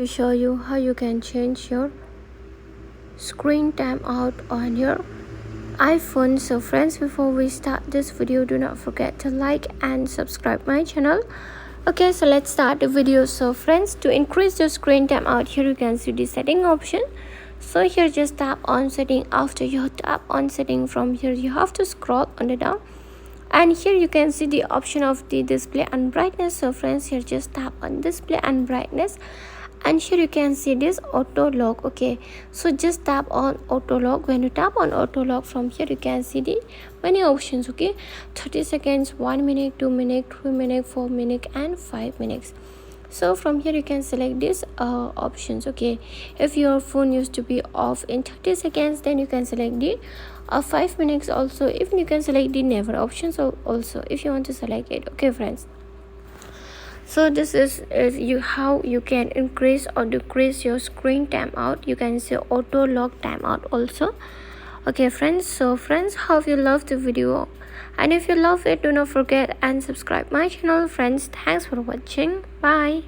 To show you how you can change your screen time out on your iPhone. So friends, before we start this video, do not forget to like and subscribe my channel. Okay, so let's start the video. So friends, to increase your screen time out, here you can see the setting option. So here just tap on setting. After you tap on setting, from here you have to scroll on the down, and here you can see the option of the display and brightness. So friends, here just tap on display and brightness, and here you can see this auto lock. Okay, so just tap on auto lock. When you tap on auto lock, from here you can see the many options. Okay, 30 seconds, 1 minute, 2 minute, 3 minute, 4 minute and 5 minutes. So from here you can select these options. Okay, if your phone used to be off in 30 seconds, then you can select the 5 minutes also. If you can select the never options also if you want to select it. Okay friends, so this is how you can increase or decrease your screen time out. You can see auto lock timeout also. Okay friends, so friends, hope you love the video, and if you love it, do not forget and subscribe my channel. Friends, thanks for watching. Bye.